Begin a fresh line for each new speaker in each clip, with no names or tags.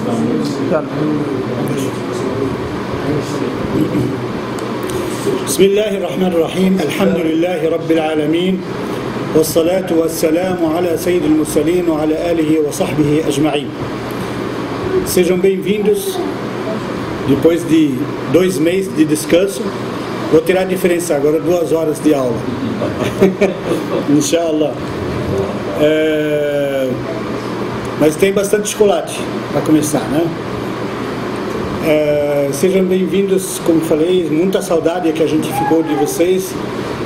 بسم الله الرحمن الرحيم الحمد لله رب العالمين والصلاة والسلام على سيد المرسلين وعلى آله وصحبه أجمعين. Sejam bem-vindos. Depois de 2 meses de descanso, vou tirar a diferença agora, 2 horas de aula. Inshallah. Mas tem bastante chocolate para começar, né? Sejam bem-vindos, como falei, muita saudade que a gente ficou de vocês,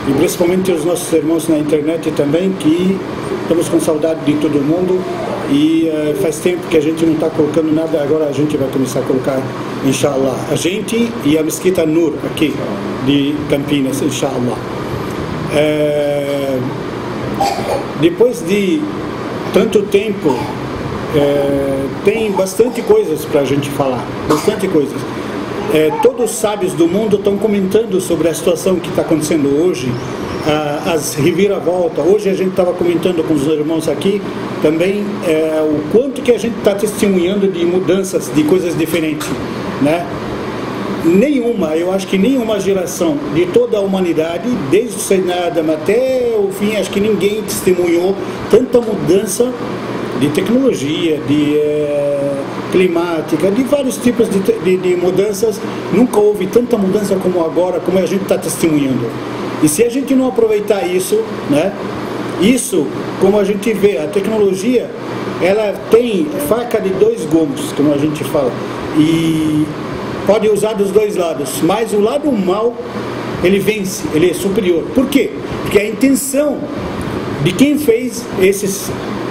e principalmente os nossos irmãos na internet também, que estamos com saudade de todo mundo, e faz tempo que a gente não está colocando nada, agora a gente vai começar a colocar, inshallah, a gente e a Mesquita Nur aqui de Campinas, inshallah. Depois de tanto tempo, tem bastante coisas para a gente falar, bastante coisas. Todos os sábios do mundo estão comentando sobre a situação que está acontecendo hoje, as reviravoltas. Hoje a gente estava comentando com os irmãos aqui também o quanto que a gente está testemunhando de mudanças, de coisas diferentes, né? Eu acho que nenhuma geração de toda a humanidade, desde o Sayyidina Adam até o fim, acho que ninguém testemunhou tanta mudança de tecnologia, de climática, de vários tipos de mudanças. Nunca houve tanta mudança como agora, como a gente está testemunhando. E se a gente não aproveitar isso, né? Isso, como a gente vê, a tecnologia, ela tem faca de 2 gumes, como a gente fala, e pode usar dos 2 lados, mas o lado mal, ele vence, ele é superior. Por quê? Porque a intenção de quem fez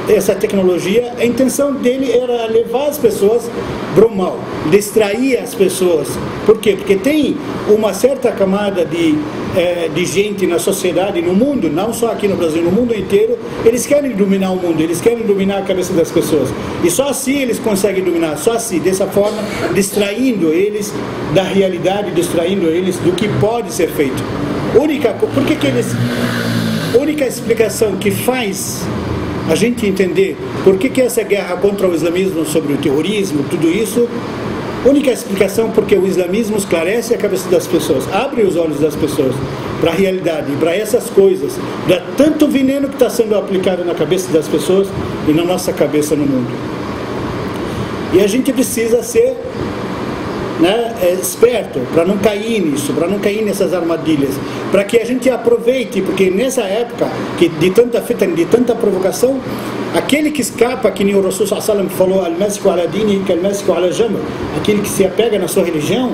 essa tecnologia, a intenção dele era levar as pessoas para o mal, distrair as pessoas. Por quê? Porque tem uma certa camada de gente na sociedade, no mundo, não só aqui no Brasil, no mundo inteiro, eles querem dominar o mundo, eles querem dominar a cabeça das pessoas. E só assim eles conseguem dominar, só assim, dessa forma, distraindo eles da realidade, distraindo eles do que pode ser feito. Única explicação que faz a gente entender por que essa guerra contra o islamismo, sobre o terrorismo, tudo isso, única explicação porque o islamismo esclarece a cabeça das pessoas, abre os olhos das pessoas para a realidade, para essas coisas, para tanto veneno que está sendo aplicado na cabeça das pessoas e na nossa cabeça no mundo. E a gente precisa ser, né, esperto para não cair nisso, para não cair nessas armadilhas, para que a gente aproveite, porque nessa época de tanta fitna, de tanta provocação, aquele que escapa, que nem o Rasul sallallahu alaihi wasallam falou, al-masiku ala dini kal-masiku ala jamr, aquele que se apega na sua religião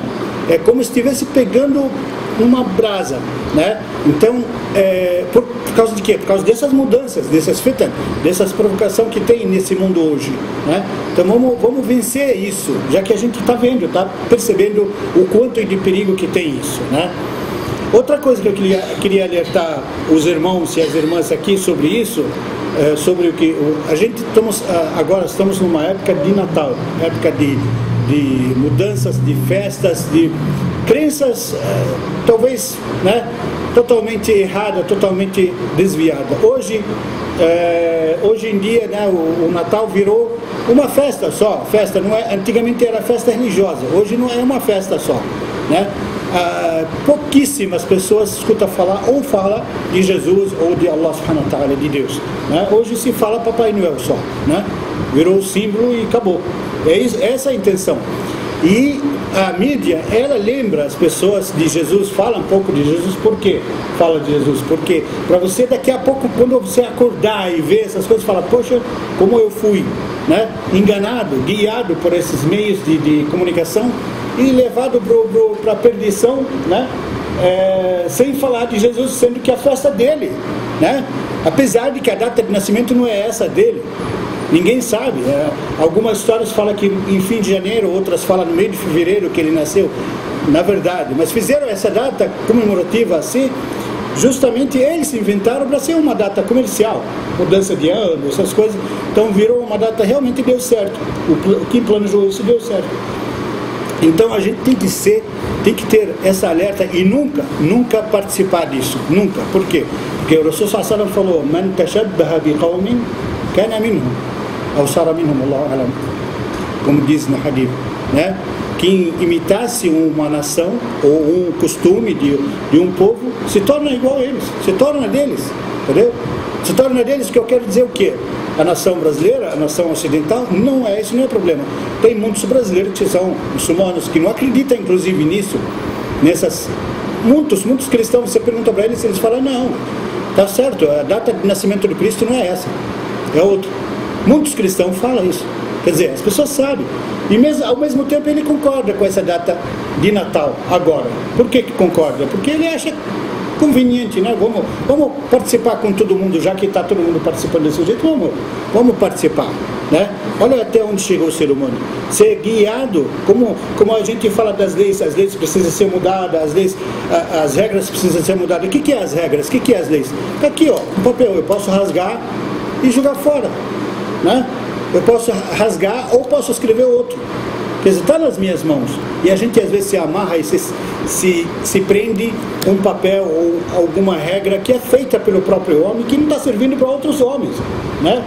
é como se estivesse pegando uma brasa, né? Então, por causa de quê? Por causa dessas mudanças, dessas fitas, dessas provocações que tem nesse mundo hoje, né? Então vamos vencer isso, já que a gente está vendo, está percebendo o quanto de perigo que tem isso, né? Outra coisa que eu queria alertar os irmãos e as irmãs aqui sobre isso, sobre o que agora estamos numa época de Natal, época de mudanças, de festas, de crenças, talvez, né, totalmente errada, totalmente desviada. Hoje em dia, né, o Natal virou uma festa só, festa não é, antigamente era festa religiosa, hoje não é uma festa só, né? Pouquíssimas pessoas escutam falar ou fala de Jesus ou de Allah subhanahu wa ta'ala, de Deus, né? Hoje se fala Papai Noel só, né? Virou o símbolo e acabou. Essa é a intenção. E a mídia, ela lembra as pessoas de Jesus, fala um pouco de Jesus. Por quê? Fala de Jesus porque para você daqui a pouco, quando você acordar e ver essas coisas, fala, poxa, como eu fui, né, enganado, guiado por esses meios de comunicação e levado para a perdição, né, sem falar de Jesus, sendo que a festa dele, né, apesar de que a data de nascimento não é essa dele. Ninguém sabe, algumas histórias falam que em fim de janeiro, outras falam no meio de fevereiro que ele nasceu, na verdade, mas fizeram essa data comemorativa assim, justamente eles inventaram para ser uma data comercial, mudança de ano, essas coisas, então virou uma data, realmente deu certo, quem planejou isso deu certo. Então a gente tem que ter essa alerta e nunca participar disso, nunca. Por quê? Porque o Rasul sallallahu alaihi wasallam falou, man tashabbaha biqawmin kana minhum, ou sara minhum, Allahu a'lam. como diz no Hadith, né? Quem imitasse uma nação ou um costume de um povo se torna igual a eles, se torna deles, entendeu? Se torna deles, que eu quero dizer o quê? A nação brasileira, a nação ocidental, não é, isso não é problema. Tem muitos brasileiros que são muçulmanos, que não acreditam inclusive nisso, muitos cristãos, você pergunta para eles, eles falam, não, tá certo, a data de nascimento de Cristo não é essa, é outra. Muitos cristãos falam isso, quer dizer, as pessoas sabem, e ao mesmo tempo ele concorda com essa data de Natal agora. Por que concorda? Porque ele acha conveniente, né? Vamos participar com todo mundo, já que está todo mundo participando desse jeito, vamos participar, né? Olha até onde chegou o ser humano, ser guiado, como a gente fala das leis, as leis precisam ser mudadas, as regras precisam ser mudadas. O que é as regras? O que é as leis? Está aqui, ó, um papel, eu posso rasgar e jogar fora, né? Eu posso rasgar ou posso escrever outro. Quer dizer, está nas minhas mãos. E a gente às vezes se amarra e se prende um papel ou alguma regra que é feita pelo próprio homem, que não está servindo para outros homens, né?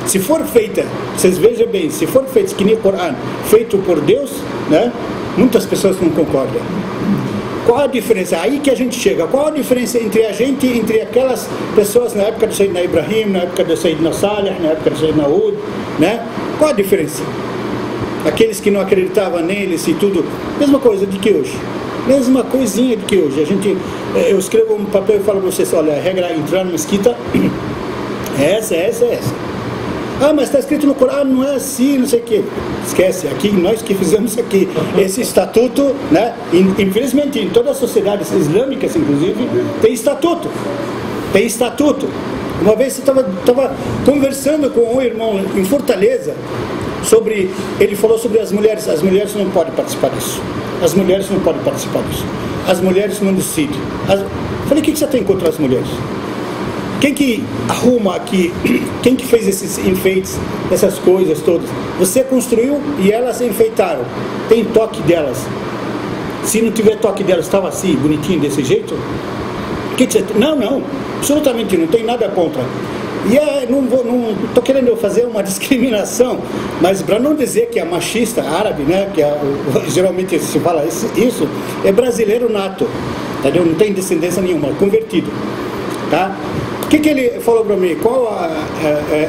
Se for feita, vocês vejam bem, se for feito que nem o Corão, feito por Deus, né? Muitas pessoas não concordam. Qual a diferença? Aí que a gente chega. Qual a diferença entre a gente, entre aquelas pessoas na época do Sayyidina Ibrahim, na época do Sayyidina Salih, na época do Sayyidina Hud, né? Qual a diferença? Aqueles que não acreditavam neles e tudo, mesma coisa de que hoje, mesma coisinha de que hoje. Eu escrevo um papel e falo para vocês, olha, a regra é entrar na mesquita é essa. Ah, mas está escrito no Corão, não é assim, não sei o quê. Esquece, aqui nós que fizemos aqui esse estatuto, né? Infelizmente em todas as sociedades islâmicas, inclusive, tem estatuto. Uma vez eu estava conversando com um irmão em Fortaleza, ele falou sobre as mulheres não podem participar disso, as mulheres não decidem. Falei, o que você tem contra as mulheres? Quem que arruma aqui, quem que fez esses enfeites, essas coisas todas? Você construiu e elas enfeitaram, tem toque delas. Se não tiver toque delas, estava assim, bonitinho desse jeito? Não, absolutamente não tem nada contra. E não estou querendo fazer uma discriminação, mas para não dizer que é machista árabe, né, geralmente se fala isso, é brasileiro nato, entendeu? Não tem descendência nenhuma, convertido, tá? O que ele falou para mim?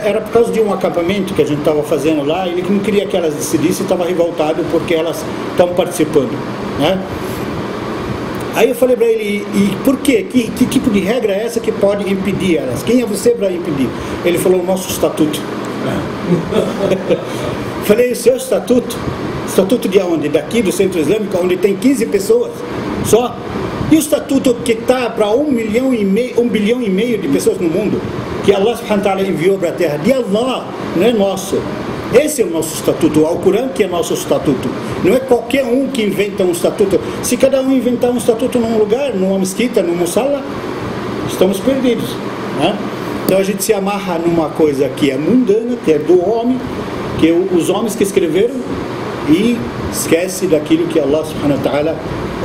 Era por causa de um acampamento que a gente estava fazendo lá, ele não queria que elas decidissem, estava revoltado porque elas estão participando, né? Aí eu falei para ele, e por quê? Que tipo de regra é essa que pode impedir elas? Quem é você para impedir? Ele falou, o nosso estatuto. Falei, o seu estatuto? Estatuto de onde? Daqui, do Centro Islâmico, onde tem 15 pessoas só? E o estatuto que está para 1 bilhão e meio de pessoas no mundo, que Allah subhanahu wa ta'ala enviou para a terra, de Allah, não é nosso. Esse é o nosso estatuto, o Alcorão que é nosso estatuto. Não é qualquer um que inventa um estatuto. Se cada um inventar um estatuto num lugar, numa mesquita, num mussala, estamos perdidos, né? Então a gente se amarra numa coisa que é mundana, que é do homem, que é os homens que escreveram, e esquece daquilo que Allah subhanahu wa ta'ala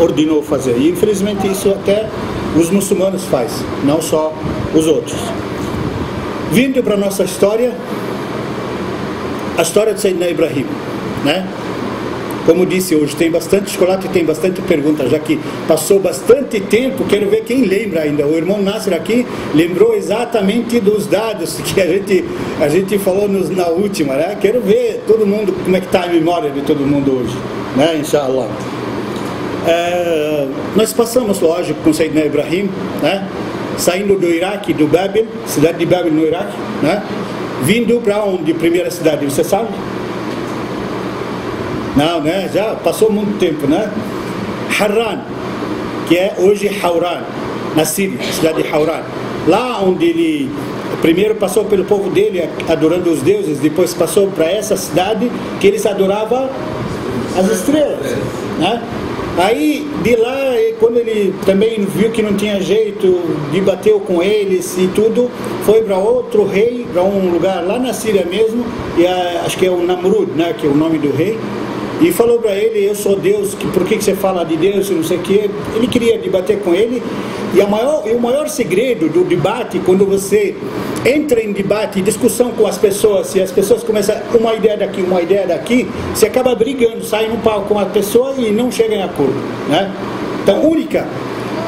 ordenou fazer. E infelizmente isso até os muçulmanos fazem, não só os outros. Vindo para a nossa história, a história de Sayyidina Ibrahim, né? Como disse hoje, tem bastante chocolate e tem bastante perguntas, já que passou bastante tempo. Quero ver quem lembra ainda. O irmão Nasser aqui lembrou exatamente dos dados que a gente falou na última, né? Quero ver todo mundo, como é que está a memória de todo mundo hoje, né? Inshallah. Nós passamos, lógico, com Sayyidina Ibrahim, né? Saindo do Iraque, do Babil, cidade de Babil no Iraque, né? Vindo para onde? Primeira cidade, você sabe? Não, né? Já passou muito tempo, né? Harran, que é hoje Hauran, na Síria, cidade de Hauran. Lá onde ele primeiro passou pelo povo dele adorando os deuses, depois passou para essa cidade que eles adoravam as estrelas, né? Aí de lá, quando ele também viu que não tinha jeito, debateu com eles e tudo, foi para outro rei, para um lugar lá na Síria mesmo, e acho que é o Namrud, né, que é o nome do rei. e falou para ele: eu sou Deus, por que você fala de Deus e não sei o que. Ele queria debater com ele, e o maior segredo do debate, quando você entra em debate e discussão com as pessoas, e as pessoas começam uma ideia daqui, você acaba brigando, sai no palco com a pessoa e não chega em acordo, né? Então, a única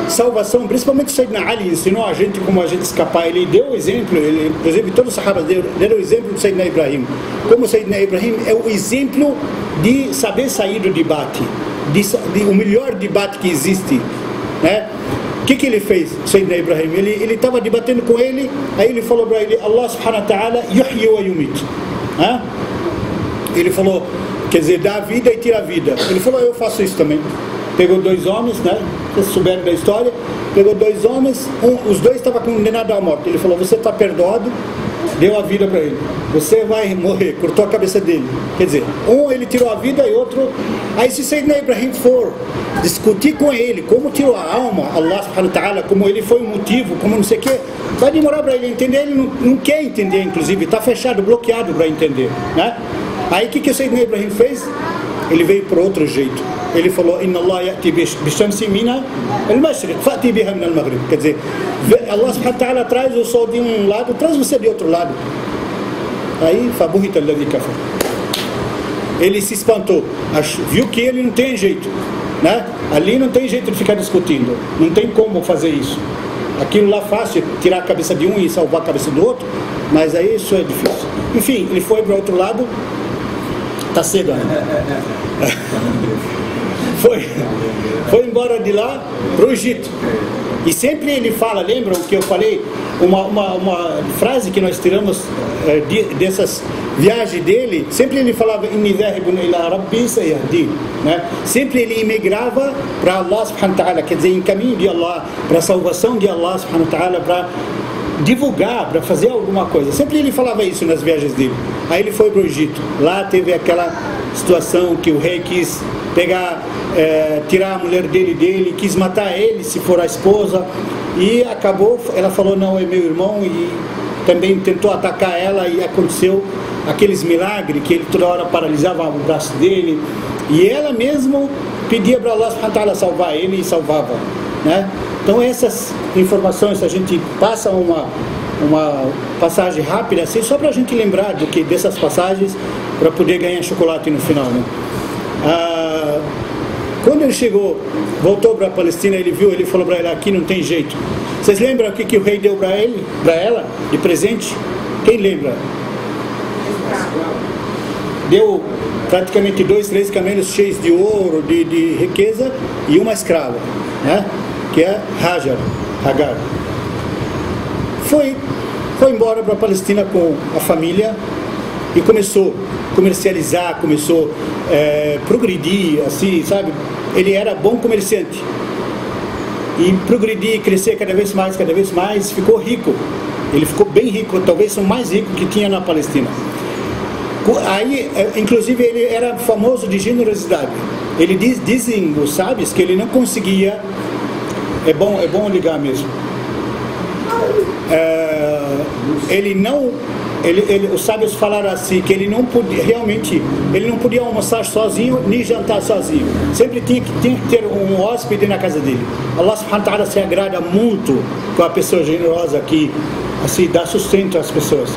salvação, principalmente o Sayyidina Ali ensinou a gente como a gente escapar. Ele deu o exemplo, inclusive todos os sahabas deram o exemplo do Sayyidina Ibrahim. Como o Sayyidina Ibrahim é o exemplo de saber sair do debate, o melhor debate que existe, né? O que ele fez, Sayyidina Ibrahim? Ele estava debatendo com ele, aí ele falou para ele: Allah subhanahu wa ta'ala yuhyi wa yumit. Ele falou, quer dizer, dá a vida e tira a vida. Ele falou: eu faço isso também. Pegou dois homens, né? Vocês souberam da história. Pegou dois homens, os dois estavam condenados à morte. Ele falou: você está perdoado, deu a vida para ele. Você vai morrer, cortou a cabeça dele. Quer dizer, ele tirou a vida e outro. Aí se Sayyidina Ibrahim for discutir com ele como tirou a alma, Allah subhanahu wa ta'ala, como ele foi o motivo, como não sei o que, vai demorar para ele entender. Ele não quer entender, inclusive, está fechado, bloqueado para entender, né? Aí o que o Sayyidina Ibrahim fez? Ele veio por outro jeito. Ele falou: Inna Allah ya'ti bishamsi mina al-mashriq fa'ti biha min al-maghrib. Quer dizer, Allah subhanahu wa ta'ala traz o sol de um lado, traz você de outro lado. Aí, fabuhita alladhi kafar. Ele se espantou, viu que ele não tem jeito, né? Ali não tem jeito de ficar discutindo, não tem como fazer isso. Aquilo lá fácil, tirar a cabeça de um e salvar a cabeça do outro, mas aí isso é difícil. Enfim, ele foi para o outro lado. Está cedo ainda. Foi embora de lá para o Egito. E sempre ele fala, lembra o que eu falei? Uma frase que nós tiramos dessas viagens dele. Sempre ele falava: Inni dhahibun ila rabbi sayahdi, né? Sempre ele imigrava para Allah subhanahu wa ta'ala, quer dizer, em caminho de Allah, para a salvação de Allah subhanahu wa ta'ala, para divulgar, para fazer alguma coisa. Sempre ele falava isso nas viagens dele. Aí ele foi para o Egito. Lá teve aquela situação que o rei quis pegar, tirar a mulher dele, quis matar ele se for a esposa, e acabou, ela falou: não, é meu irmão, e também tentou atacar ela, e aconteceu aqueles milagres que ele toda hora paralisava o braço dele, e ela mesmo pedia para Allah subhanahu wa ta'ala salvar ele, e salvava, né? Então essas informações a gente passa uma passagem rápida assim, só para a gente lembrar dessas passagens, para poder ganhar chocolate no final, né? Quando ele voltou para a Palestina, ele falou para ela: aqui não tem jeito. Vocês lembram o que o rei deu para ela de presente? Quem lembra? Deu praticamente 2, 3 camelos cheios de ouro, de riqueza, e uma escrava, né? Que é Hagar. Foi embora para a Palestina com a família e começou a comercializar, começou a progredir, assim, sabe? Ele era bom comerciante e progredir, crescer cada vez mais, ficou rico. Ele ficou bem rico, talvez o mais rico que tinha na Palestina. Aí, inclusive, ele era famoso de generosidade. Dizem os sábios que ele não conseguia. É bom ligar mesmo. Os sábios falaram assim, que ele não podia almoçar sozinho, nem jantar sozinho. Sempre tinha que ter um hóspede na casa dele. Allah subhanahu wa ta'ala se agrada muito com a pessoa generosa que assim, dá sustento às pessoas.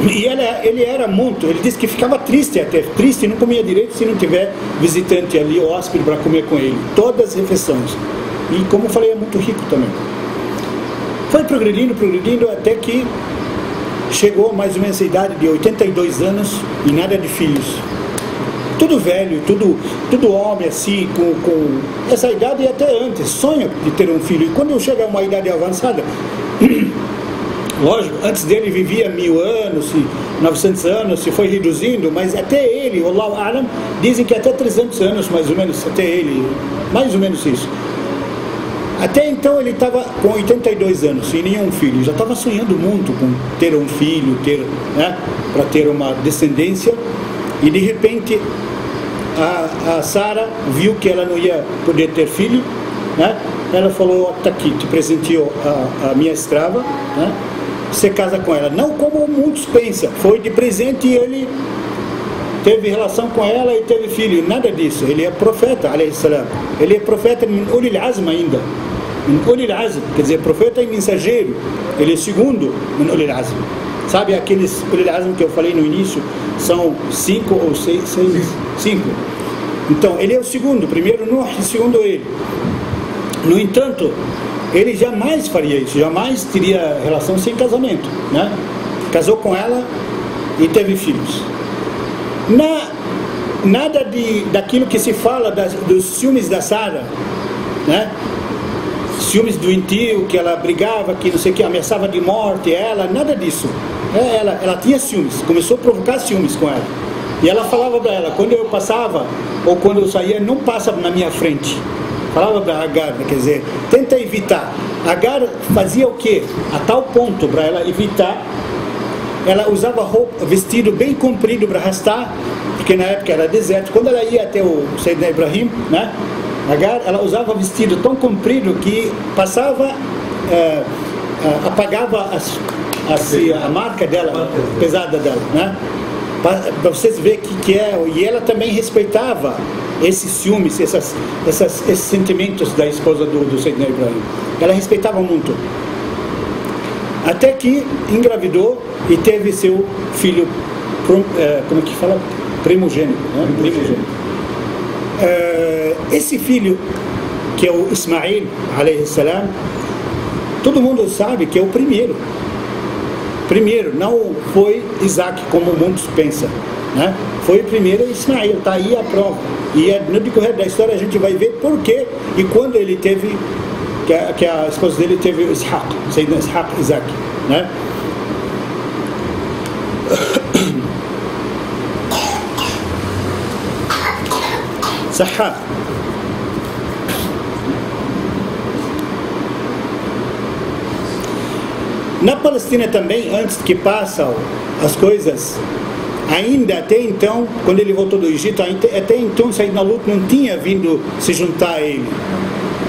E ele era muito, ele disse que ficava triste, não comia direito se não tiver visitante ali, hóspede para comer com ele, todas as refeições. E como eu falei, é muito rico também. Foi progredindo até que chegou mais ou menos a idade de 82 anos e nada de filhos. Tudo velho, tudo homem assim, com essa idade e até antes, sonha de ter um filho. E quando chega a uma idade avançada, lógico, antes dele vivia 1000 anos, 900 anos, se foi reduzindo, mas até ele, Wallahu A'lam, dizem que até 300 anos mais ou menos, até ele, mais ou menos isso. Até então ele estava com 82 anos e nenhum filho, já estava sonhando muito com ter um filho, né, para ter uma descendência, e de repente a Sara viu que ela não ia poder ter filho, né? Ela falou: está aqui, te presenteou a minha escrava, né? Você casa com ela. Não como muitos pensam, foi de presente e ele teve relação com ela e teve filho. Nada disso. Ele é profeta, alayhi salam. Ele é profeta min ulil azm ainda. Min ulil azm, quer dizer, profeta e mensageiro. Ele é segundo min ulil azm. Sabe aqueles ulil azm que eu falei no início? São 5 ou 6? 5. Então, ele é o segundo. Primeiro Nuh e segundo ele. No entanto, ele jamais faria isso. Jamais teria relação sem casamento, né? Casou com ela e teve filhos. Nada daquilo que se fala dos ciúmes da Sara, né? Ciúmes do intio, que ela brigava, que não sei o que, ameaçava de morte, nada disso. Ela tinha ciúmes, começou a provocar ciúmes com ela. E ela falava para ela, quando eu passava, ou quando eu saía, não passa na minha frente. Falava para Agar, quer dizer, tenta evitar. Agar fazia o quê? A tal ponto, para ela evitar, ela usava roupa, vestido bem comprido para arrastar, porque na época era deserto. Quando ela ia até o Sayyidina Ibrahim, né? Agar, ela usava vestido tão comprido que passava, apagava a marca dela, pesada dela, né? Para vocês verem que é. E ela também respeitava esses ciúmes, esses sentimentos da esposa do Sayyidina Ibrahim. Ela respeitava muito. Até que engravidou e teve seu filho, como que fala? Primogênito, né? Primogênito. Esse filho, que é o Ismail, alayhi salam, todo mundo sabe que é o primeiro. Primeiro, não foi Isaac, como muitos pensam, né? Foi o primeiro Ismail, está aí a prova. E no decorrer da história a gente vai ver por quê e quando ele teve, que a esposa dele teve Ishaq, Sayyidina Ishaq, Isaac, né? Sahar. Na Palestina também, antes que passam as coisas, ainda até então, quando ele voltou do Egito, até então Sayyidina Lut não tinha vindo se juntar a ele.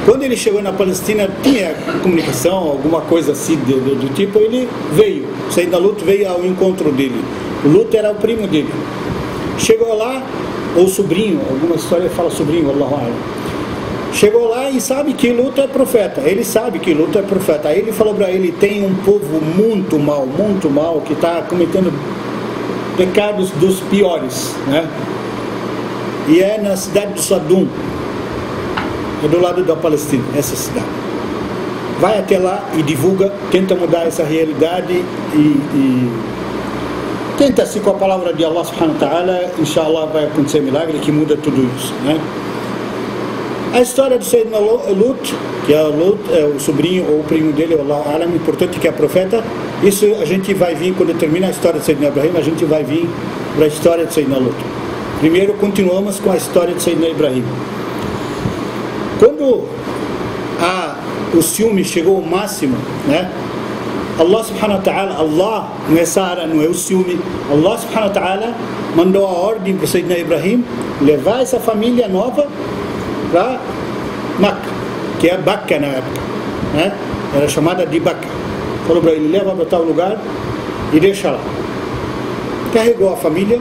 Quando ele chegou na Palestina, tinha comunicação, alguma coisa assim do tipo, ele veio. Sayyidina Lut veio ao encontro dele. O Lut era o primo dele. Chegou lá, ou sobrinho, alguma história fala sobrinho, Allahu A'lam. Chegou lá e sabe que Lut é profeta. Ele sabe que Lut é profeta. Aí ele falou para ele, tem um povo muito mal, que está cometendo pecados dos piores, né? E é na cidade de Sadum, é do lado da Palestina, essa cidade. Vai até lá e divulga, tenta mudar essa realidade e tenta-se com a palavra de Allah subhanahu wa ta'ala, inshallah vai acontecer milagre que muda tudo isso, né? A história do Sayyidina Lut, que é o sobrinho ou o primo dele, Allahu A'lam, importante que é profeta, isso a gente vai vir, quando termina a história de Sayyidina Ibrahim, a gente vai vir para a história de Sayyidina Lut. Primeiro continuamos com a história de Sayyidina Ibrahim. Quando o ciúme chegou ao máximo, né? Allah subhanahu wa ta'ala, Allah não é Sara, não é o ciúme, Allah subhanahu wa ta'ala mandou a ordem para o Sayyidina Ibrahim levar essa família nova para Makkah, que é Bakka na época, né? Era chamada de Bakka. Falou para ele, leva para tal lugar e deixa lá. Carregou a família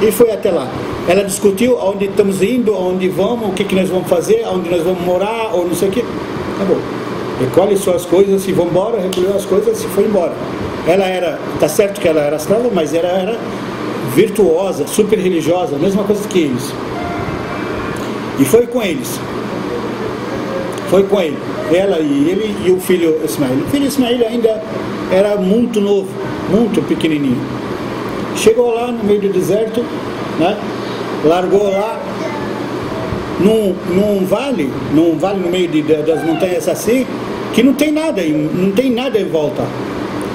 e foi até lá. Ela discutiu aonde estamos indo, aonde vamos, o que nós vamos fazer, aonde nós vamos morar, ou não sei o que. Acabou. Recolhe suas coisas e vamos embora, recolheu as coisas e foi embora. Ela era, tá certo que ela era escrava, mas ela era virtuosa, super religiosa, a mesma coisa que eles. E foi com eles. Foi com ele. Ela e ele e o filho Ismael. O filho Ismael ainda era muito novo, muito pequenininho. Chegou lá no meio do deserto, né? Largou lá num vale no meio das montanhas assim, que não tem nada em volta.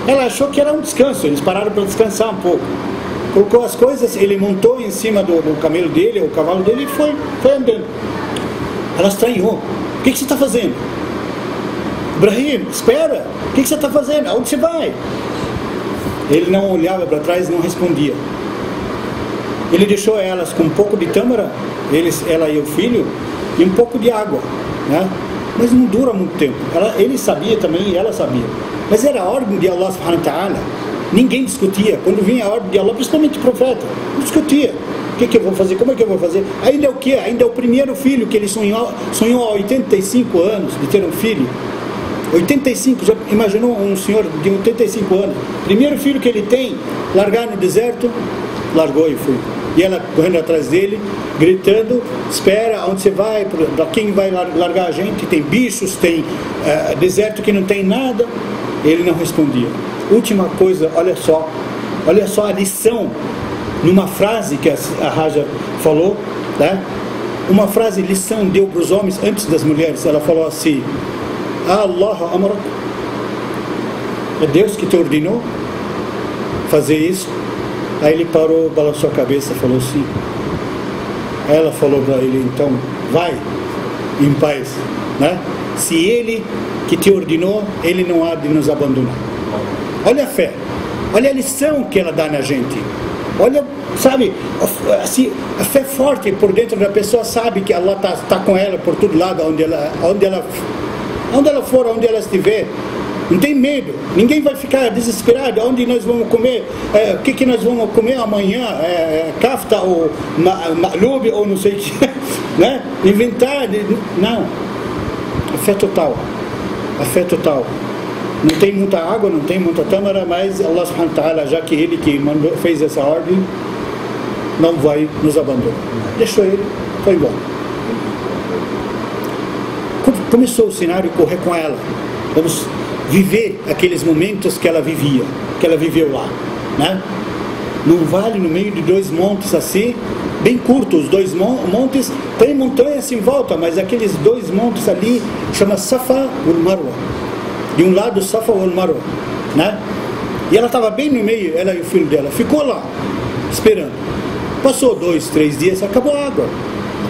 Ela achou que era um descanso, eles pararam para descansar um pouco. Colocou as coisas, ele montou em cima do camelo dele, o cavalo dele, e foi andando. Ela estranhou. O que você está fazendo? Ibrahim, espera. O que você está fazendo? Aonde você vai? Ele não olhava para trás, não respondia. Ele deixou elas com um pouco de tâmara, ela e o filho, e um pouco de água, né? Mas não dura muito tempo. Ele sabia também e ela sabia. Mas era a ordem de Allah subhanahu wa ta'ala. ninguém discutia. Quando vinha a ordem de Allah, principalmente o profeta, não discutia. O que eu vou fazer? Como é que eu vou fazer? Ainda é o quê? Ainda é o primeiro filho que ele sonhou há 85 anos de ter um filho. 85, já imaginou um senhor de 85 anos? Primeiro filho que ele tem, largar no deserto, largou e foi. E ela correndo atrás dele, gritando, espera, onde você vai? Para quem vai largar a gente? Tem bichos, tem deserto que não tem nada. Ele não respondia. Última coisa, olha só a lição, numa frase que a Hajar falou, né? Uma frase, lição deu para os homens antes das mulheres. Ela falou assim: Allah amrak, é Deus que te ordenou fazer isso? Aí ele parou, balançou a cabeça e falou sim. Aí ela falou para ele: então vai em paz, né? Se ele que te ordenou, ele não há de nos abandonar. Olha a fé, olha a lição que ela dá na gente. Olha, sabe, assim, a fé forte por dentro da pessoa, sabe que Allah está com ela por todo lado, onde ela for, onde ela estiver. Não tem medo, ninguém vai ficar desesperado. Onde nós vamos comer, o que nós vamos comer amanhã, kafta ou ma'lub ou não sei o que, né? Inventar, não. A fé total, não tem muita água, não tem muita tâmara, mas Allah subhanahu wa ta'ala, já que ele que fez essa ordem, não vai nos abandonar. Deixou ele, foi embora. Começou o cenário a correr com ela. Vamos viver aqueles momentos que ela viveu lá, né? Num vale no meio de dois montes assim, bem curtos, os dois montes, tem montanhas em volta, mas aqueles dois montes ali chama Safa e Marwa. De um lado Safa e Marwa, né? E ela estava bem no meio, ela e o filho dela, ficou lá esperando. Passou 2, 3 dias, acabou a água,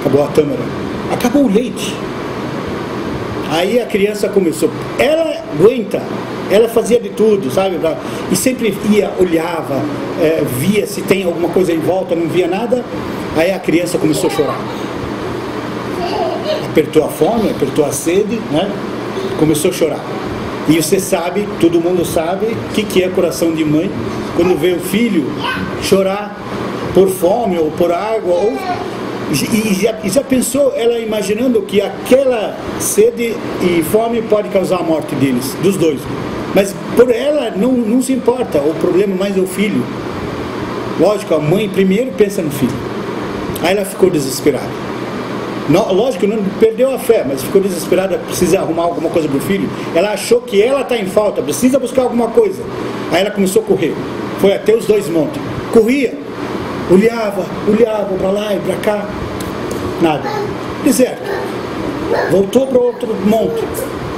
acabou a tâmara, acabou o leite. Aí a criança começou, ela aguenta, ela fazia de tudo, sabe? E sempre ia, olhava, via se tem alguma coisa em volta, não via nada. Aí a criança começou a chorar. Apertou a fome, apertou a sede, né? Começou a chorar. E você sabe, todo mundo sabe, o que é coração de mãe, quando vê o filho chorar por fome ou por água, e já pensou, ela imaginando que aquela sede e fome pode causar a morte deles, dos dois. Mas por ela não se importa, o problema mais é o filho. Lógico, a mãe primeiro pensa no filho. Aí ela ficou desesperada. Não, lógico, não perdeu a fé, mas ficou desesperada, precisa arrumar alguma coisa para o filho. Ela achou que ela está em falta, precisa buscar alguma coisa. Aí ela começou a correr, foi até os dois montes, corria, olhava para lá e para cá, nada, deserto. Voltou para outro monte,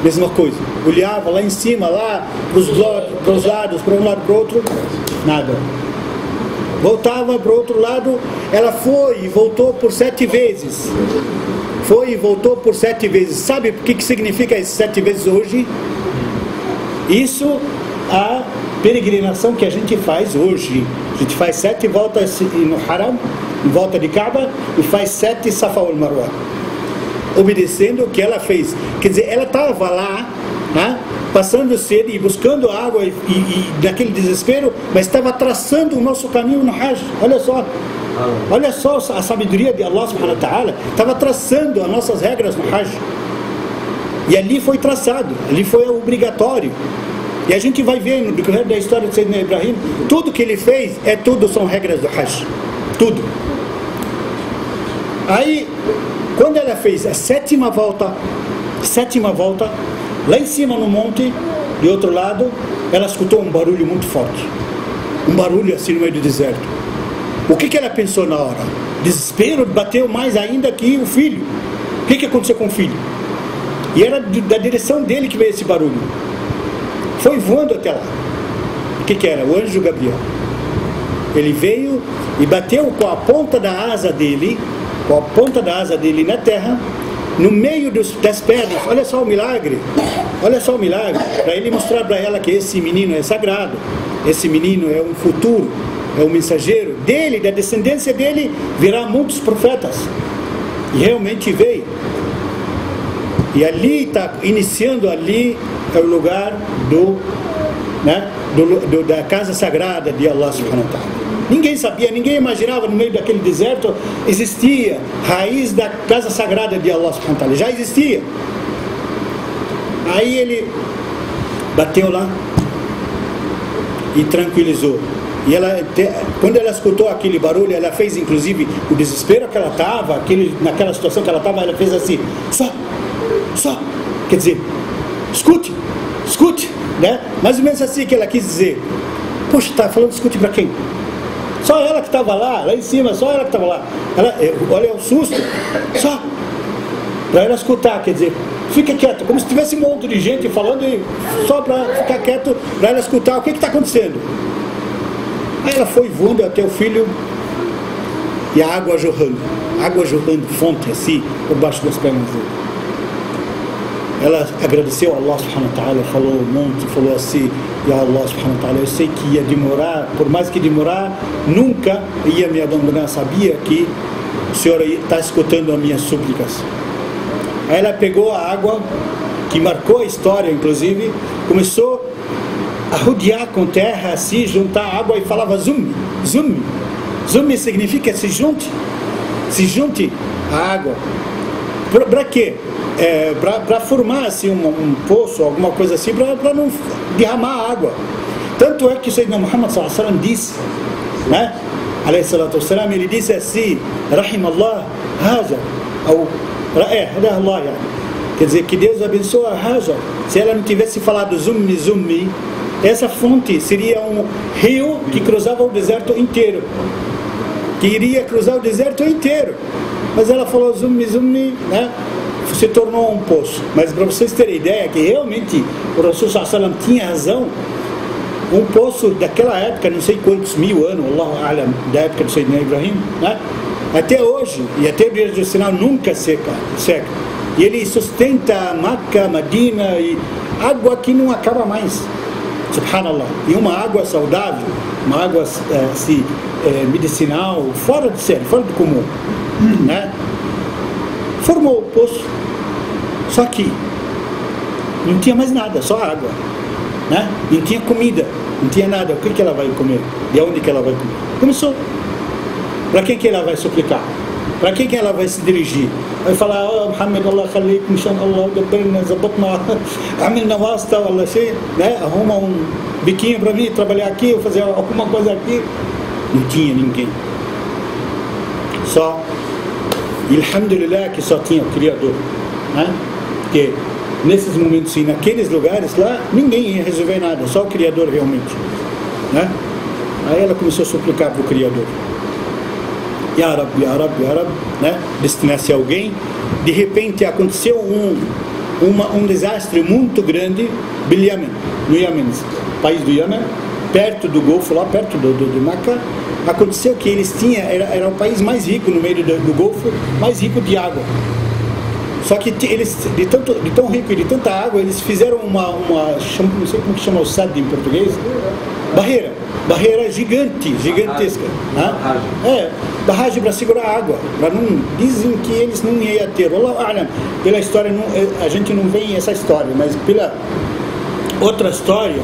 mesma coisa, olhava lá em cima, lá para os lados, para um lado para o outro, nada. Voltava para o outro lado, ela foi e voltou por 7 vezes. Foi e voltou por 7 vezes. Sabe o que significa esses 7 vezes hoje? Isso, a peregrinação que a gente faz hoje. A gente faz 7 voltas no Haram, em volta de Kaaba, e faz 7 Safa wal Marwa. Obedecendo o que ela fez. Quer dizer, ela estava lá, né, passando sede e buscando água e naquele desespero, mas estava traçando o nosso caminho no Hajj. Olha só a sabedoria de Allah subhanahu wa ta'ala, estava traçando as nossas regras no Hajj. E ali foi traçado, ali foi obrigatório. E a gente vai ver no decorrer da história de Sayyidina Ibrahim, tudo que ele fez, tudo são regras do Hajj. Tudo. Aí, quando ela fez a sétima volta, lá em cima no monte, de outro lado, ela escutou um barulho muito forte. Um barulho assim no meio do deserto. O que ela pensou na hora? Desespero, bateu mais ainda que o filho. O que aconteceu com o filho? E era da direção dele que veio esse barulho. Foi voando até lá. O que era? O anjo Gabriel. Ele veio e bateu com a ponta da asa dele, na terra, no meio das pernas. Olha só o milagre, para ele mostrar para ela que esse menino é sagrado, esse menino é um futuro, é um mensageiro dele, da descendência dele virá muitos profetas. E realmente veio. E ali está iniciando, ali é o lugar do, né, da casa sagrada de Allah subhanahu wa ta'ala. Ninguém sabia, ninguém imaginava no meio daquele deserto existia raiz da casa sagrada de Allah subhanahu wa ta'ala. Já existia. Aí ele bateu lá e tranquilizou. E ela, quando ela escutou aquele barulho, ela fez inclusive o desespero que ela estava, naquela situação que ela estava, ela fez assim, só, quer dizer, escute, né? Mais ou menos assim que ela quis dizer. Poxa, tá falando escute para quem? Só ela que estava lá em cima, só ela que estava lá. Olha o susto, só para ela escutar, quer dizer, fica quieto, como se tivesse um monte de gente falando, e só para ficar quieto, para ela escutar o que está acontecendo. Aí ela foi voando até o filho e a água jorrando, fonte assim, por baixo das pernas dele. Ela agradeceu a Allah subhanahu wa ta'ala, falou um monte, falou assim, e a Allah subhanahu wa ta'ala, eu sei que ia demorar, por mais que demorar, nunca ia me abandonar, sabia que o Senhor está escutando as minhas súplicas. Aí ela pegou a água, que marcou a história inclusive, começou a rodear com terra, assim, juntar água e falava zum significa se junte a água. Para quê? Para formar assim, um poço, alguma coisa assim, para não derramar água. Tanto é que o Sayyidina Muhammad sallallahu alaihi wasallam disse, né? Alayhi salatu wassalam, ele disse assim, Rahimallah Hajar, ou Allah, quer dizer, que Deus abençoa Hajar. Se ela não tivesse falado zummi, essa fonte seria um rio que cruzava o deserto inteiro, que iria cruzar o deserto inteiro. Mas ela falou zummi, né? Se tornou um poço. Mas para vocês terem ideia que realmente o Rasul sallallahu alaihi wasallam tinha razão, um poço daquela época, não sei quantos mil anos, Allahu A'lam, da época do Sayyidina Ibrahim, né? Até hoje, e até o dia do sinal nunca seca. E ele sustenta Makkah, Medina, e água que não acaba mais. Subhanallah. E uma água saudável, uma água medicinal, fora de série, fora do comum, né? Formou o poço, só que não tinha mais nada, só água, né? Não tinha comida, não tinha nada. O que ela vai comer? E aonde que ela vai comer? Começou. Para quem que ela vai suplicar? Para quem que ela vai se dirigir? Vai falar, oh Muhammad, Allah khalik, Mishan Allah, Dabirna, Zabatna, Amilna Wasta, Allah, né? Arruma um biquinho para mim, trabalhar aqui, ou fazer alguma coisa aqui. Não tinha ninguém. Só, alhamdulillah, que só tinha o Criador, né? Porque nesses momentos e naqueles lugares lá, ninguém ia resolver nada, só o Criador realmente, né? Aí ela começou a suplicar para o Criador. Ya Rab, né? Destinasse alguém. De repente aconteceu um desastre muito grande no Yemen, país do Yemen, perto do Golfo, lá perto de Meca. Aconteceu que eles tinham, era o país mais rico no meio do Golfo, mais rico de água. Só que eles, de tão rico e de tanta água, eles fizeram uma não sei como que chama o SAD em português, barreira gigantesca, né? Barragem para segurar a água, dizem que eles não iam ter. Pela história, a gente não vê essa história, mas pela outra história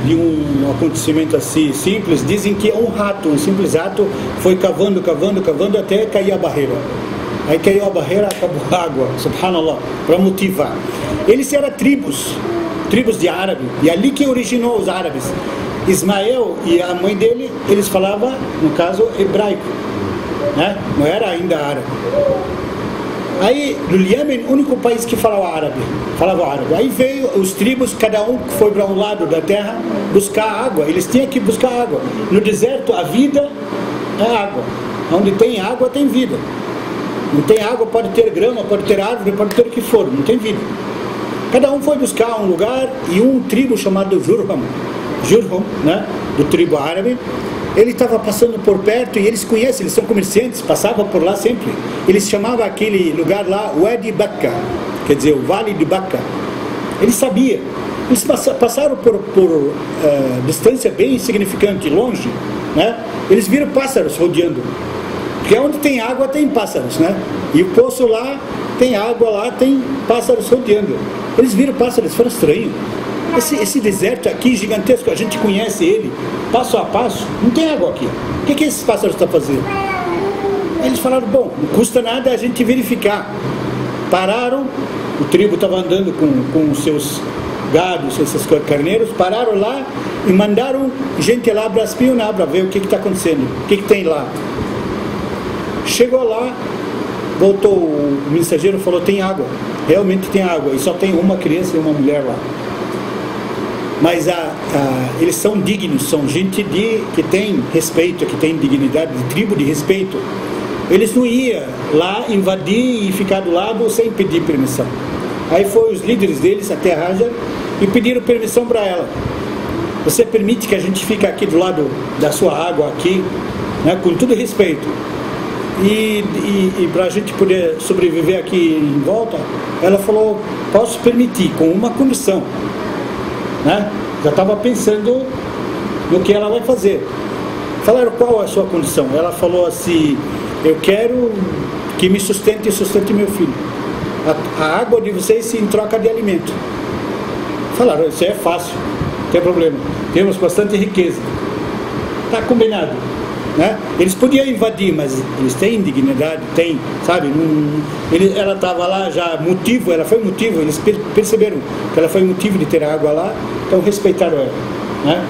de um acontecimento assim simples, dizem que um simples rato foi cavando até cair a barreira. Aí caiu a barreira, acabou a água, subhanallah, para motivar. Eles eram tribos de árabe, e ali que originou os árabes. Ismael e a mãe dele, eles falavam, no caso, hebraico, né? Não era ainda árabe. Aí, no Iêmen, o único país que falava árabe. Aí veio os tribos, cada um que foi para um lado da terra buscar água. Eles tinham que buscar água. No deserto, a vida é água. Onde tem água, tem vida. Não tem água, pode ter grama, pode ter árvore, pode ter o que for, não tem vida. Cada um foi buscar um lugar, e um tribo chamado Jurhum, né, do tribo árabe, ele estava passando por perto, e eles conhecem, eles são comerciantes, passavam por lá sempre. Eles chamavam aquele lugar lá Wadi Bakka, quer dizer, o Vale de Bakka. Eles sabiam. Eles passaram por distância bem insignificante, longe, né? Eles viram pássaros rodeando. Porque onde tem água tem pássaros, né? E o poço lá tem água, lá tem pássaros rodeando. Eles viram pássaros, foram estranhos. esse deserto aqui gigantesco, a gente conhece ele passo a passo, não tem água aqui. O que esses pássaros estão fazendo? Aí eles falaram, bom, não custa nada a gente verificar. Pararam, o tribo estava andando com os seus gados, esses carneiros, pararam lá e mandaram gente lá para espionar, para ver o que está acontecendo, o que tem lá. Chegou lá, voltou o mensageiro e falou, tem água, realmente tem água, e só tem uma criança e uma mulher lá. Mas eles são dignos, são gente que tem respeito, que tem dignidade, de tribo de respeito. Eles não iam lá invadir e ficar do lado sem pedir permissão. Aí foi os líderes deles até a Hajar e pediram permissão para ela. Você permite que a gente fique aqui do lado da sua água aqui, né, com todo respeito, e para a gente poder sobreviver aqui em volta? Ela falou, posso permitir, com uma condição, né? Já estava pensando no que ela vai fazer. Falaram, qual é a sua condição? Ela falou assim, eu quero que me sustente e sustente meu filho. A água de vocês em troca de alimento. Falaram, isso é fácil, não tem problema, temos bastante riqueza, está combinado, né? Eles podiam invadir, mas eles têm dignidade, têm, sabe? Ela estava lá já, ela foi motivo, eles perceberam que ela foi motivo de ter água lá, então respeitaram ela, né?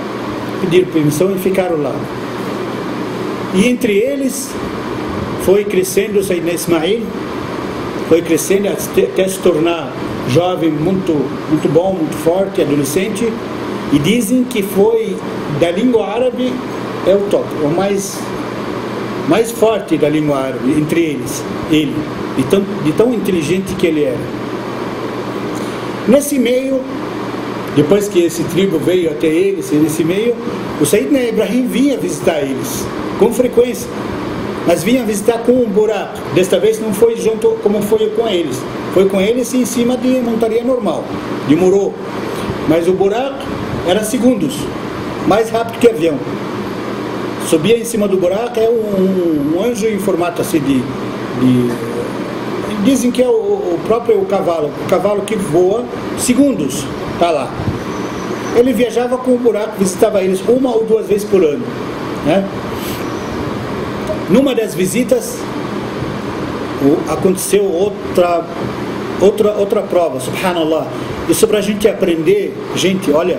Pediram permissão e ficaram lá. E entre eles foi crescendo Sayyidina Ismail, foi crescendo até se tornar jovem, muito bom, muito forte, adolescente, e dizem que foi, da língua árabe, é o top, o mais forte da língua árabe, entre eles, ele, de tão inteligente que ele era. Nesse meio, depois que esse tribo veio até eles, nesse meio, o Sayyidina Ibrahim vinha visitar eles, com frequência, mas vinha visitar com um buraco. Desta vez não foi junto como foi com eles. Foi com eles em cima de montaria normal. Demorou. Mas o buraco era segundos. Mais rápido que avião. Subia em cima do buraco, é um anjo em formato assim dizem que é o próprio cavalo. O cavalo que voa segundos. Está lá. Ele viajava com o buraco, visitava eles 1 ou 2 vezes por ano, né? Numa das visitas aconteceu outra prova, subhanallah. Isso para a gente aprender, gente, olha,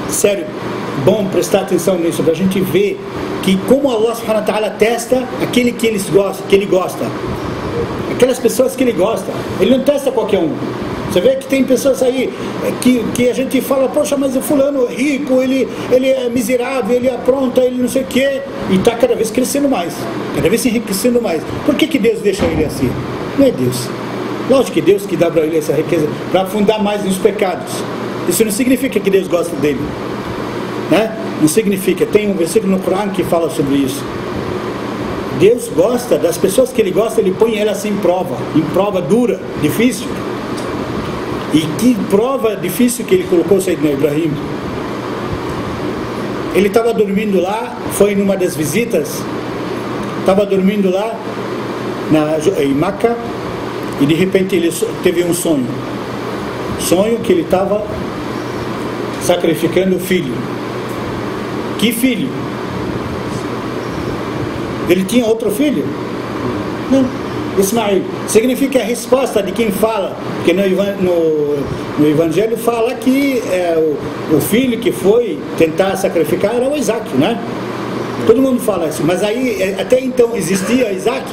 sério, bom prestar atenção nisso, para a gente ver que como Allah subhanahu wa ta'ala testa aquele que ele gosta, aquelas pessoas que ele gosta. Ele não testa qualquer um. Você vê que tem pessoas aí que a gente fala, poxa, mas o fulano é rico, ele é miserável, ele apronta, ele não sei o quê, e está cada vez crescendo mais, cada vez se enriquecendo mais. Por que Deus deixa ele assim? Não é Deus. Lógico que Deus que dá para ele essa riqueza para afundar mais nos pecados. Isso não significa que Deus gosta dele, né? Não significa. Tem um versículo no Corão que fala sobre isso. Deus gosta das pessoas que ele gosta, ele põe elas em prova dura, difícil. E que prova difícil que ele colocou o Sayyidina Ibrahim. Ele estava dormindo lá, foi numa das visitas, estava dormindo lá em Meca, e de repente ele teve um sonho. Sonho que ele estava sacrificando o filho. Que filho? Ele tinha outro filho? Não. Ismail. Significa a resposta de quem fala, porque no Evangelho fala que o filho que foi tentar sacrificar era o Isaac, né? Todo mundo fala isso, mas aí até então existia Isaac?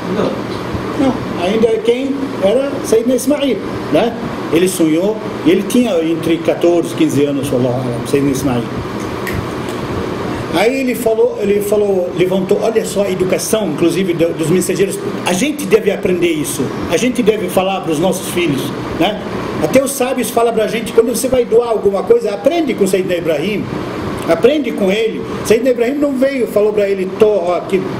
Não, ainda quem era Sayyidina Ismail, né? Ele sonhou, e ele tinha entre 14 e 15 anos, Sayyidina Ismail. Aí ele levantou, olha só a educação, inclusive, dos mensageiros. A gente deve aprender isso, a gente deve falar para os nossos filhos, né? Até os sábios falam para a gente, quando você vai doar alguma coisa, aprende com Sayyidina Ibrahim, aprende com ele. Sayyidina Ibrahim não veio, falou para ele,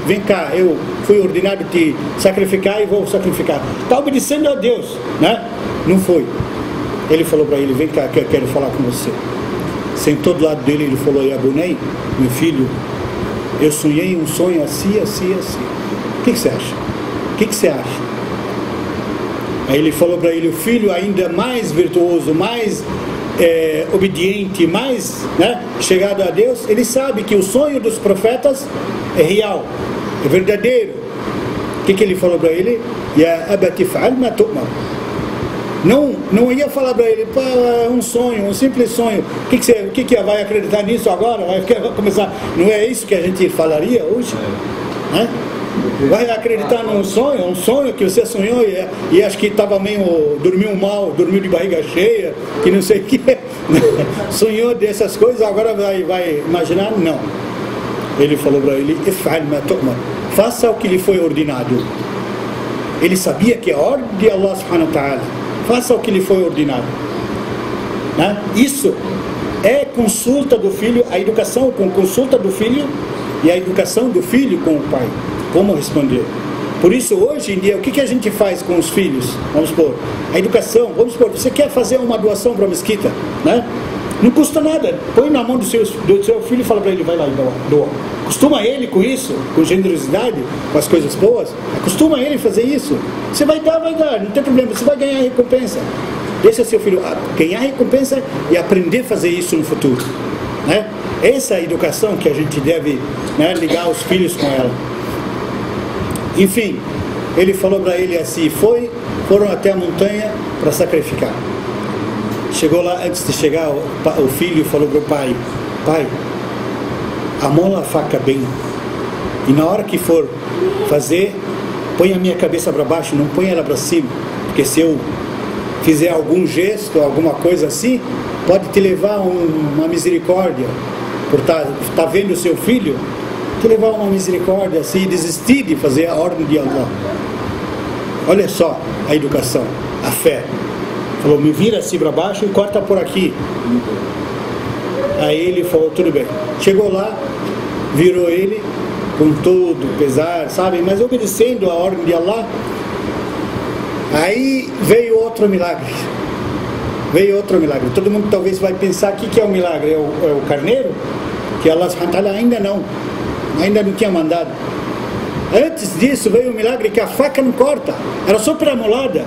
vem cá, eu fui ordenado te sacrificar e vou sacrificar. Está obedecendo a Deus, né? Não foi. Ele falou para ele, vem cá que eu quero falar com você. Sentou do lado dele, ele falou, Yabunei, meu filho, eu sonhei um sonho assim, assim, assim. O que você acha? O que você acha? Aí ele falou para ele, o filho ainda mais virtuoso, mais obediente, mais, né, chegado a Deus, ele sabe que o sonho dos profetas é real, é verdadeiro. O que ele falou para ele? Ya abati fa'al ma tu'mar. Não ia falar para ele, é um sonho, um simples sonho. O que vai acreditar nisso agora? Vai começar? Não é isso que a gente falaria hoje? Né? Vai acreditar num sonho, um sonho que você sonhou e acho que estava meio, dormiu mal, dormiu de barriga cheia, que não sei o que, sonhou dessas coisas, agora vai imaginar? Não. Ele falou para ele, if'al ma tu'mar, faça o que lhe foi ordenado. Ele sabia que a ordem de Allah subhanahu wa ta'ala, faça o que lhe foi ordenado, né? Isso é consulta do filho, a educação com consulta do filho e a educação do filho com o pai, como responder. Por isso hoje em dia, o que a gente faz com os filhos? Vamos supor, a educação, vamos supor, você quer fazer uma doação para a mesquita, né? Não custa nada, põe na mão do seu filho e fala para ele, vai lá e doa. Acostuma ele com isso, com generosidade, com as coisas boas, acostuma ele a fazer isso. Você vai dar, não tem problema, você vai ganhar recompensa. Deixa seu filho ganhar recompensa e aprender a fazer isso no futuro, né? Essa é a educação que a gente deve, né, ligar os filhos com ela. Enfim, ele falou para ele assim, foram até a montanha para sacrificar. Chegou lá, antes de chegar, o filho falou para o pai, pai, amola a faca bem, e na hora que for fazer, põe a minha cabeça para baixo, não põe ela para cima, porque se eu fizer algum gesto, alguma coisa assim, pode te levar uma misericórdia, por tá vendo o seu filho, te levar uma misericórdia assim, desistir de fazer a ordem de Allah. Olha só a educação, a fé. Falou, me vira assim para baixo e corta por aqui. Aí ele falou, tudo bem. Chegou lá, virou ele com todo pesar, sabe? Mas obedecendo a ordem de Allah. Aí veio outro milagre. Todo mundo talvez vai pensar, o que é o milagre? É o carneiro? Que Allah subhanahu wa ta'ala ainda não tinha mandado. Antes disso veio o milagre que a faca não corta. Era super amolada.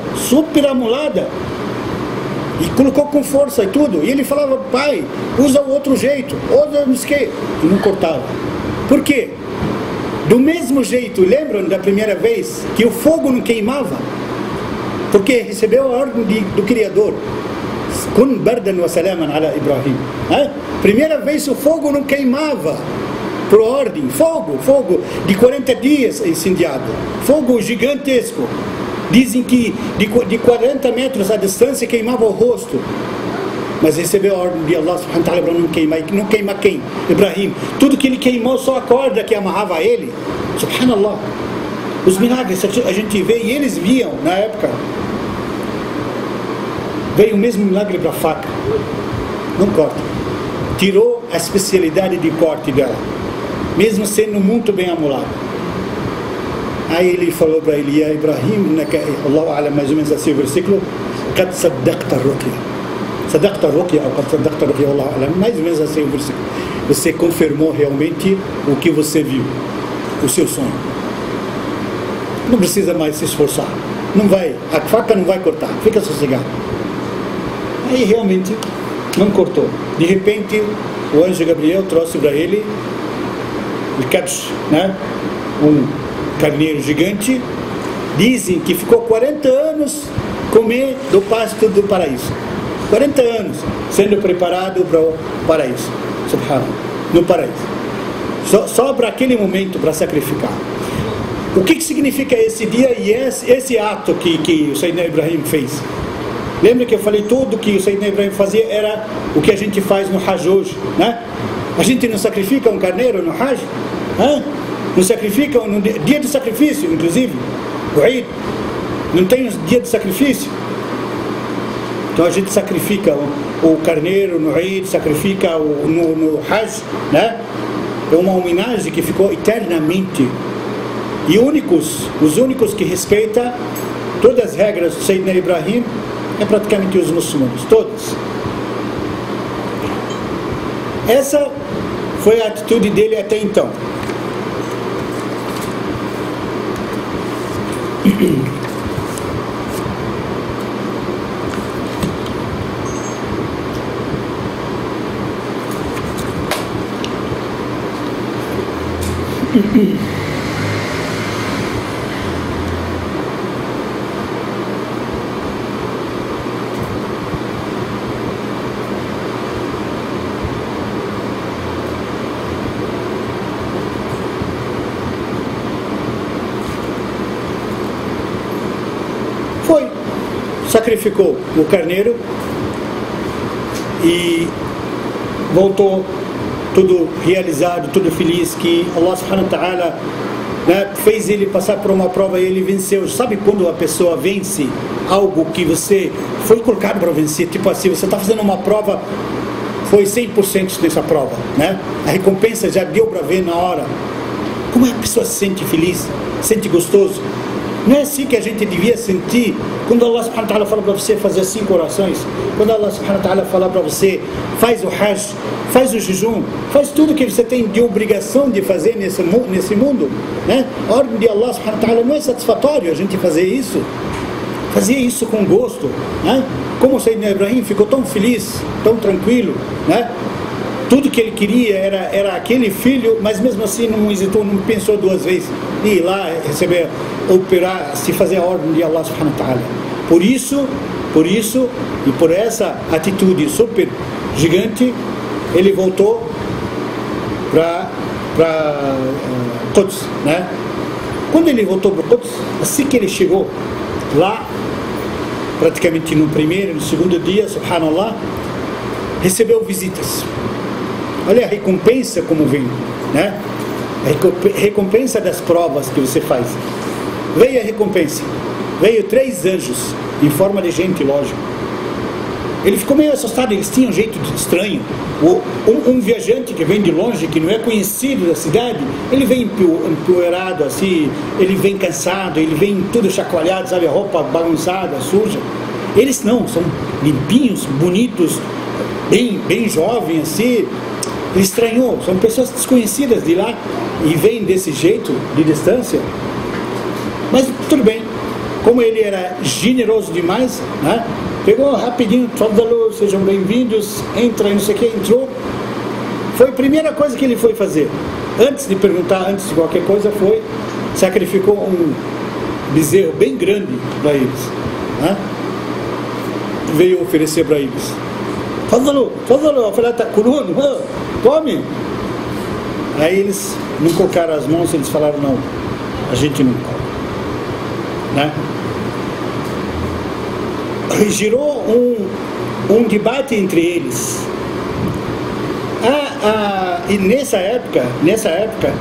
E colocou com força e tudo. E ele falava, pai, usa o outro jeito. E não cortava. Por quê? Do mesmo jeito, lembram da primeira vez que o fogo não queimava? Porque recebeu a ordem do Criador. Kun bardan wa salaman ala Ibrahim. Primeira vez o fogo não queimava. Por ordem, fogo de 40 dias incendiado. Fogo gigantesco. Dizem que de 40 metros a distância queimava o rosto. Mas recebeu a ordem de Allah subhanahu wa ta'ala para não queimar. E não queima quem? Ibrahim. Tudo que ele queimou, só a corda que amarrava ele. Subhanallah. Os milagres a gente vê e eles viam na época. Veio o mesmo milagre para a faca. Não corta. Tirou a especialidade de corte dela. Mesmo sendo muito bem amolado. Aí ele falou para ele, ya Ibrahim, Allahu a'lam, mais ou menos assim o versículo, qad saddaqta ruqya. Saddaqta ruqya, ou qad saddaqta ruqya, Allahu a'lam, mais ou menos assim o versículo. Você confirmou realmente o que você viu, o seu sonho. Não precisa mais se esforçar. A faca não vai cortar, fica sossegado. Aí realmente não cortou. De repente, o anjo Gabriel trouxe para ele o kabsh, né? Um carneiro gigante. Dizem que ficou 40 anos comer do pasto do paraíso. 40 anos sendo preparado para o paraíso. Subhanallah, no paraíso. Só para aquele momento, para sacrificar. O que significa esse dia e esse ato que o Sayyidina Ibrahim fez? Lembra que eu falei tudo que o Sayyidina Ibrahim fazia era o que a gente faz no Hajj hoje, né? A gente não sacrifica um carneiro no Hajj? Não sacrifica no dia de sacrifício, inclusive? O Eid não tem um dia de sacrifício? Então a gente sacrifica o carneiro no Eid, sacrifica no Hajj, né? É uma homenagem que ficou eternamente. E os únicos que respeitam todas as regras do Sayyidina Ibrahim é praticamente os muçulmanos, todos. Essa foi a atitude dele até então. Foi, sacrificou o carneiro e voltou tudo realizado, tudo feliz, que Allah subhanahu wa ta'ala, né, fez ele passar por uma prova e ele venceu. Sabe quando a pessoa vence algo que você foi colocado para vencer? Tipo assim, você está fazendo uma prova, foi 100% nessa prova, né? A recompensa já deu para ver na hora. Como a pessoa se sente feliz, sente gostoso? Não é assim que a gente devia sentir quando Allah subhanahu wa ta'ala fala para você fazer 5 orações, quando Allah subhanahu wa ta'ala fala para você faz o hajj, faz o jejum, faz tudo que você tem de obrigação de fazer nesse mundo, né? A ordem de Allah subhanahu wa ta'ala não é satisfatório a gente fazer isso com gosto, né? Como o Sayyidina Ibrahim ficou tão feliz, tão tranquilo, né? Tudo que ele queria era aquele filho, mas mesmo assim não hesitou, não pensou 2 vezes em ir lá receber, operar, se fazer a ordem de Allah subhanahu wa ta'ala. Por isso e por essa atitude super gigante, ele voltou para Quds, né? Quando ele voltou para Quds, assim que ele chegou lá, praticamente no primeiro e no segundo dia, subhanallah, recebeu visitas. Olha a recompensa como vem, né? A recompensa das provas que você faz. Veio a recompensa. Veio 3 anjos, em forma de gente, lógico. Ele ficou meio assustado, eles tinham um jeito estranho. Um viajante que vem de longe, que não é conhecido da cidade, ele vem empoeirado assim, ele vem cansado, ele vem tudo chacoalhado, sabe, a roupa bagunçada, suja. Eles não, são limpinhos, bonitos, bem jovens assim. Ele estranhou, são pessoas desconhecidas de lá e vêm desse jeito, de distância. Mas tudo bem, como ele era generoso demais, né? Pegou rapidinho, falou, sejam bem-vindos, entra, não sei o que, entrou. Foi a primeira coisa que ele foi fazer. Antes de perguntar, antes de qualquer coisa, foi, sacrificou um bezerro bem grande para eles, né? Veio oferecer para eles. Fadlu, come. Aí eles não colocaram as mãos, eles falaram, não, a gente não come, né? Girou um debate entre eles. E nessa época,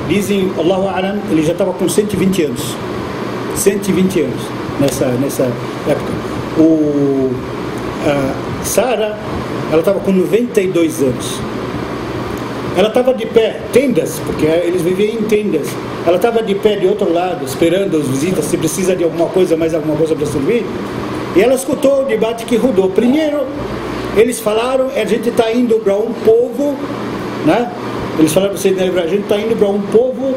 dizem, Allahu A'lam, ele já estava com 120 anos. 120 anos nessa época. Sara, ela estava com 92 anos. Ela estava de pé, tendas, porque eles viviam em tendas. Ela estava de pé de outro lado, esperando as visitas, se precisa de alguma coisa, mais alguma coisa para servir. E ela escutou o debate que rodou. Primeiro, eles falaram, a gente está indo para um povo, né? Eles falaram para vocês, a gente está indo para um povo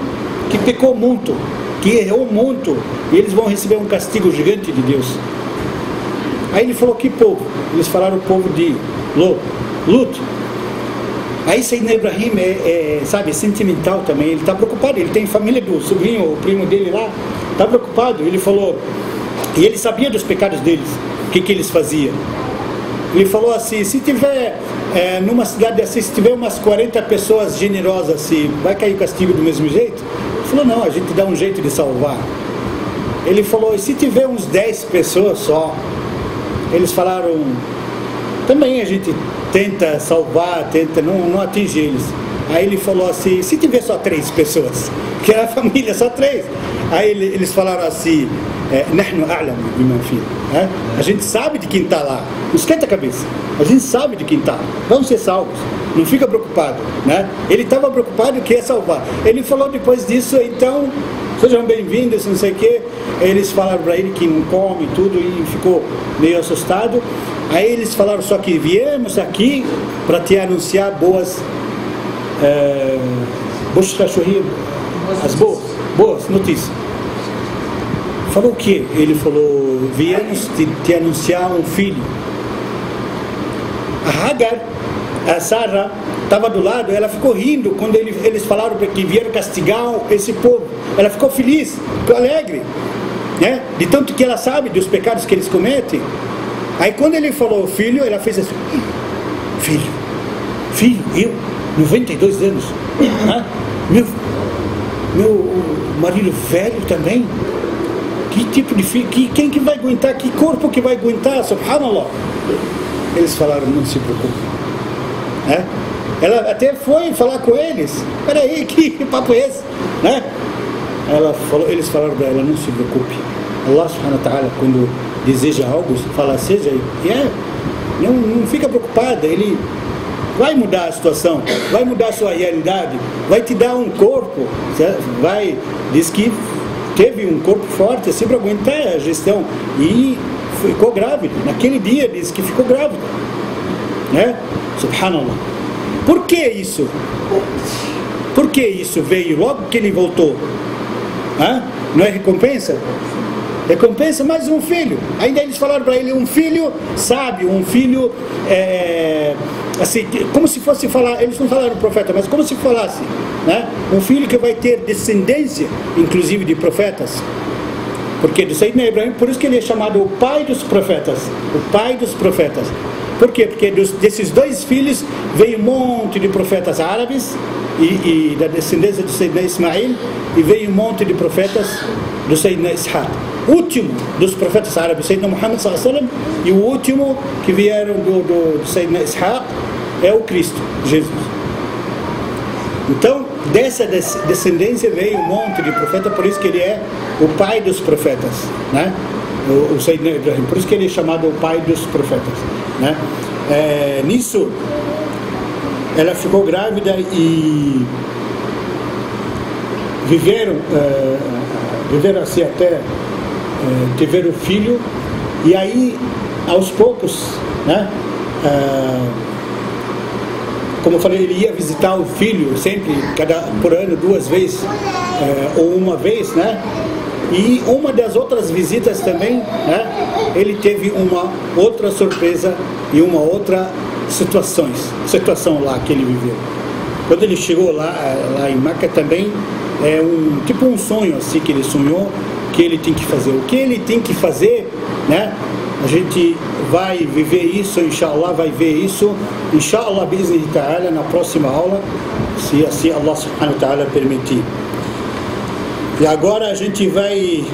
que pecou muito, que errou muito, e eles vão receber um castigo gigante de Deus. Aí ele falou, que povo? Eles falaram o povo de Lut. Aí Sayyidina Ibrahim sabe, sentimental também, ele está preocupado, ele tem família do sobrinho, o primo dele lá, está preocupado. Ele falou, e ele sabia dos pecados deles, o que eles faziam. Ele falou assim, se tiver numa cidade assim, se tiver umas 40 pessoas generosas assim, vai cair o castigo do mesmo jeito? Ele falou, não, a gente dá um jeito de salvar. Ele falou, e se tiver uns 10 pessoas só? Eles falaram, também a gente tenta salvar, tenta, não atinge eles. Aí ele falou assim, se tiver só 3 pessoas, que era a família, só 3. Aí eles falaram assim, Nahnu a'lam bima fi. A gente sabe de quem está lá, não esquenta a cabeça, a gente sabe de quem está, vamos ser salvos, não fica preocupado, né? Ele estava preocupado que ia salvar. Ele falou depois disso, então, sejam bem-vindos, não sei o que. Eles falaram para ele que não come tudo e ficou meio assustado. Aí eles falaram, só que viemos aqui para te anunciar boas as boas notícias. Falou o quê? Ele falou, viemos te anunciar um filho. A Hagar, a Sarah, estava do lado, ela ficou rindo quando eles falaram que vieram castigar esse povo. Ela ficou feliz, ficou alegre, né? De tanto que ela sabe dos pecados que eles cometem. Aí quando ele falou filho, ela fez assim: filho, eu, 92 anos, né? Meu marido velho também. Que tipo de filho? Quem que vai aguentar? Que corpo que vai aguentar? Subhanallah. Eles falaram: não se preocupe, né? Ela até foi falar com eles: peraí, que papo é esse, né? Eles falaram para ela: não se preocupe, Allah subhanahu wa ta'ala, quando deseja algo, fala seja, não fica preocupada, Ele vai mudar a situação, vai mudar a sua realidade, vai te dar um corpo, diz que teve um corpo forte assim para aguentar a gestão, e ficou grávida, naquele dia diz que ficou grávida, né? Subhanallah. Por que isso? Por que isso veio logo que ele voltou? Não é recompensa? Recompensa mais um filho. Ainda eles falaram para ele: um filho sábio, um filho assim, como se fosse falar, eles não falaram profeta, mas como se falasse, né? Um filho que vai ter descendência, inclusive de profetas. Porque do Sayyidina Ibrahim, por isso que ele é chamado o pai dos profetas. O pai dos profetas. Por quê? Porque desses dois filhos veio um monte de profetas árabes e da descendência do Sayyidina Ismail, e veio um monte de profetas do Sayyidina Ishaq. O último dos profetas árabes, Sayyidina Muhammad sallallahu alaihi wasallam, e o último que vieram do Sayyidina Ishaq é o Cristo, Jesus. Então, dessa descendência veio um monte de profetas, por isso que ele é o pai dos profetas, né? O Sayyidina Ibrahim, por isso que ele é chamado o pai dos profetas, né? Nisso, ela ficou grávida e viveram assim até tiveram filho, e aí aos poucos, né? Como eu falei, ele ia visitar o filho sempre, por ano, 2 vezes ou uma vez, né? E uma das outras visitas também, né? Ele teve uma outra surpresa e uma outra situação lá que ele viveu. Quando ele chegou lá em Meca também, tipo um sonho assim que ele sonhou, que ele tem que fazer. O que ele tem que fazer, né? A gente vai viver isso, inshallah, vai ver isso, inshallah, bi'iznihi ta'ala, na próxima aula, se assim Allah subhanahu wa ta'ala permitir. E agora a gente vai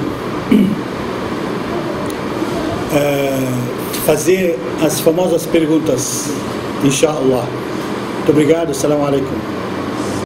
fazer as famosas perguntas, inshallah. Muito obrigado, assalamu alaikum.